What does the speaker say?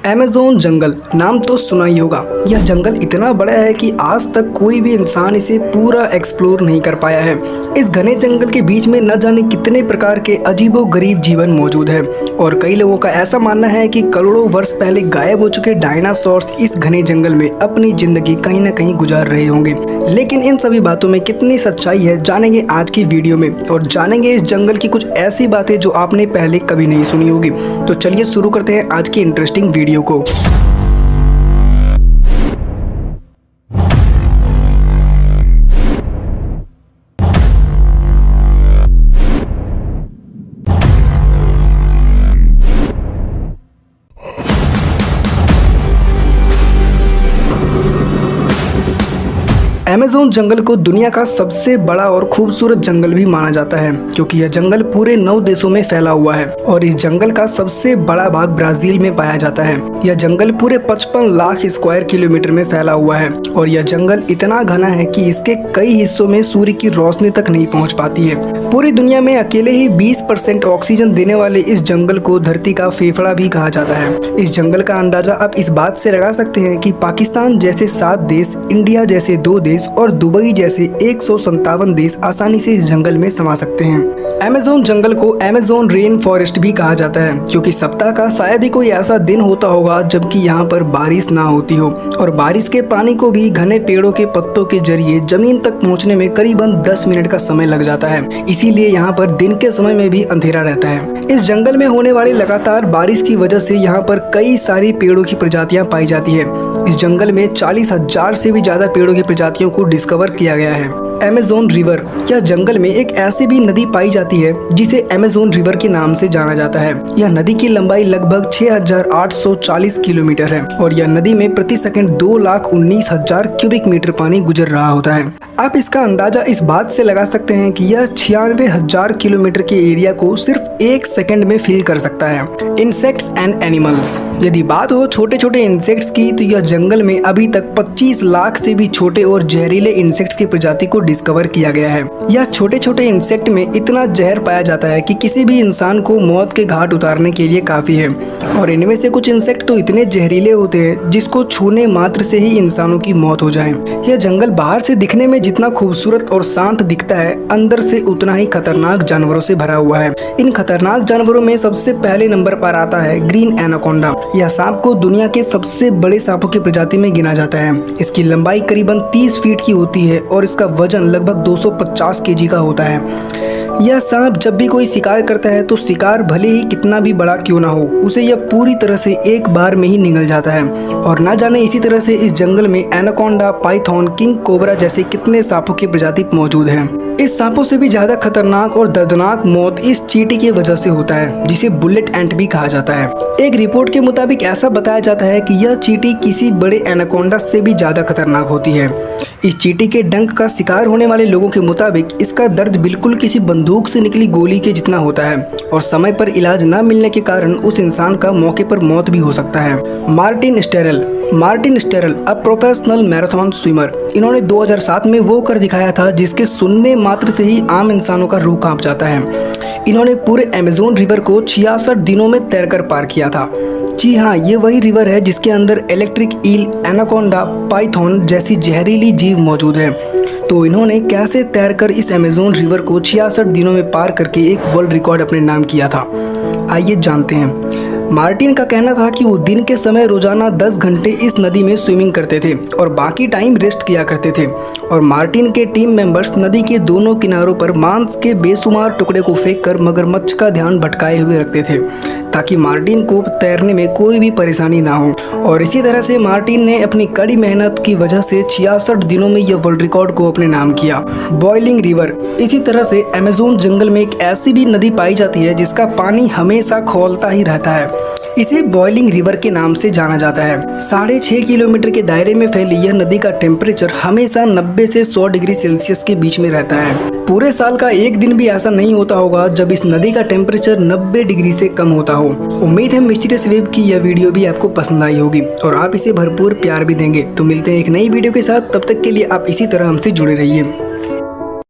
Amazon जंगल नाम तो सुना ही होगा। यह जंगल इतना बड़ा है कि आज तक कोई भी इंसान इसे पूरा एक्सप्लोर नहीं कर पाया है। इस घने जंगल के बीच में न जाने कितने प्रकार के अजीबोगरीब जीवन मौजूद है और कई लोगों का ऐसा मानना है कि करोड़ों वर्ष पहले गायब हो चुके डायनासोर्स इस घने जंगल में अपनी जिंदगी कहीं न कहीं गुजार रहे होंगे। लेकिन इन सभी बातों में कितनी सच्चाई है जानेंगे आज की वीडियो में और जानेंगे इस जंगल की कुछ ऐसी बातें जो आपने पहले कभी नहीं सुनी होगी। तो चलिए शुरू करते हैं आज की इंटरेस्टिंग वीडियो को। अमेज़न जंगल को दुनिया का सबसे बड़ा और खूबसूरत जंगल भी माना जाता है क्योंकि यह जंगल पूरे 9 देशों में फैला हुआ है और इस जंगल का सबसे बड़ा भाग ब्राजील में पाया जाता है। यह जंगल पूरे 55 लाख स्क्वायर किलोमीटर में फैला हुआ है और यह जंगल इतना घना है कि इसके कई हिस्सों में सूर्य की रोशनी तक नहीं पहुंच पाती है। पूरी दुनिया में अकेले ही 20% ऑक्सीजन देने वाले इस जंगल को धरती का फेफड़ा भी कहा जाता है। इस जंगल का अंदाजा आप इस बात से लगा सकते हैं कि पाकिस्तान जैसे 7 देश, इंडिया जैसे 2 देश और दुबई जैसे 157 देश आसानी से इस जंगल में समा सकते हैं। अमेज़न जंगल को अमेज़न रेन फॉरेस्ट भी कहा जाता है क्योंकि सप्ताह का शायद ही कोई ऐसा दिन होता होगा जबकि यहाँ पर बारिश ना होती हो और बारिश के पानी को भी घने पेड़ों के पत्तों के जरिए जमीन तक पहुँचने में करीबन 10 मिनट का समय लग जाता है। इसीलिए यहाँ पर दिन के समय में भी अंधेरा रहता है। इस जंगल में होने वाली लगातार बारिश की वजह से यहाँ पर कई सारी पेड़ों की प्रजातियां पाई जाती है। इस जंगल में 40,000 से भी ज्यादा पेड़ों की प्रजातियों को डिस्कवर किया गया है। अमेज़न रिवर, यह जंगल में एक ऐसी भी नदी पाई जाती है जिसे अमेज़न रिवर के नाम से जाना जाता है। यह नदी की लंबाई लगभग 6,840 किलोमीटर है और यह नदी में प्रति सेकंड 2,19,000 क्यूबिक मीटर पानी गुजर रहा होता है। आप इसका अंदाजा इस बात से लगा सकते हैं कि यह 96,000 किलोमीटर के एरिया को सिर्फ 1 सेकंड में फिल कर सकता है। इंसेक्ट्स एंड एनिमल्स, यदि बात हो छोटे छोटे इंसेक्ट्स की तो यह जंगल में अभी तक 25 लाख से भी छोटे और जहरीले इंसेक्ट्स की प्रजाति को डिस्कवर किया गया है। यह छोटे छोटे इंसेक्ट में इतना जहर पाया जाता है कि किसी भी इंसान को मौत के घाट उतारने के लिए काफी है और इनमें से कुछ इंसेक्ट तो इतने जहरीले होते हैं जिसको छूने मात्र से ही इंसानों की मौत हो जाए। यह जंगल बाहर से दिखने में जितना खूबसूरत और शांत दिखता है, अंदर से उतना ही खतरनाक जानवरों से भरा हुआ है। इन खतरनाक जानवरों में सबसे पहले नंबर पर आता है ग्रीन एनाकोंडा। यह सांप को दुनिया के सबसे बड़े सांपों की प्रजाति में गिना जाता है। इसकी लंबाई करीबन 30 फीट की होती है और इसका वजन लगभग 250 केजी का होता है। यह सांप जब भी कोई शिकार करता है तो शिकार भले ही कितना भी बड़ा क्यों ना हो, उसे यह पूरी तरह से एक बार में ही निगल जाता है। और ना जाने इसी तरह से इस जंगल में एनाकोंडा, पाइथन, किंग कोबरा जैसे कितने सांपों की प्रजाति मौजूद है। इस सांपों से भी ज्यादा खतरनाक और दर्दनाक मौत इस चींटी की वजह से होता है जिसे बुलेट एंट भी कहा जाता है। एक रिपोर्ट के मुताबिक ऐसा बताया जाता है कि यह चींटी किसी बड़े एनाकोंडा से भी ज्यादा खतरनाक होती है। इस चींटी के डंक का शिकार होने वाले लोगों के मुताबिक इसका दर्द बिल्कुल किसी बंदूक से निकली गोली के जितना होता है और समय पर इलाज न मिलने के कारण उस इंसान का मौके पर मौत भी हो सकता है। Martin sterile a professional marathon swimmer, इन्होंने 2007 में वो कर दिखाया था जिसके सुनने मात्र से ही आम इंसानों का रूह कांप जाता है। इन्होंने पूरे अमेज़न रिवर को 66 दिनों में तैरकर पार किया था। जी हाँ, ये वही रिवर है जिसके अंदर इलेक्ट्रिक ईल, एनाकोंडा, पाइथन जैसी जहरीली जीव मौजूद है। तो इन्होंने कैसे तैरकर इस अमेज़न रिवर को 66 दिनों में पार करके एक वर्ल्ड रिकॉर्ड अपने नाम किया था, आइए जानते हैं। मार्टिन का कहना था कि वो दिन के समय रोजाना 10 घंटे इस नदी में स्विमिंग करते थे और बाकी टाइम रेस्ट किया करते थे और मार्टिन के टीम मेंबर्स नदी के दोनों किनारों पर मांस के बेशुमार टुकड़े को फेंककर मगरमच्छ का ध्यान भटकाए हुए रखते थे ताकि मार्टिन को तैरने में कोई भी परेशानी ना हो। और इसी तरह से मार्टिन ने अपनी कड़ी मेहनत की वजह से 66 दिनों में यह वर्ल्ड रिकॉर्ड को अपने नाम किया। बॉइलिंग रिवर, इसी तरह से अमेज़न जंगल में एक ऐसी भी नदी पाई जाती है जिसका पानी हमेशा खौलता ही रहता है। इसे बॉइलिंग रिवर के नाम से जाना जाता है। 6.5 किलोमीटर के दायरे में फैली यह नदी का टेम्परेचर हमेशा 90 से 100 डिग्री सेल्सियस के बीच में रहता है। पूरे साल का एक दिन भी ऐसा नहीं होता होगा जब इस नदी का टेम्परेचर 90 डिग्री से कम होता हो। उम्मीद है मिस्टीरियस वेब की यह वीडियो भी आपको पसंद आई होगी और आप इसे भरपूर प्यार भी देंगे। तो मिलते हैं एक नई वीडियो के साथ, तब तक के लिए आप इसी तरह हमसे जुड़े रहिए।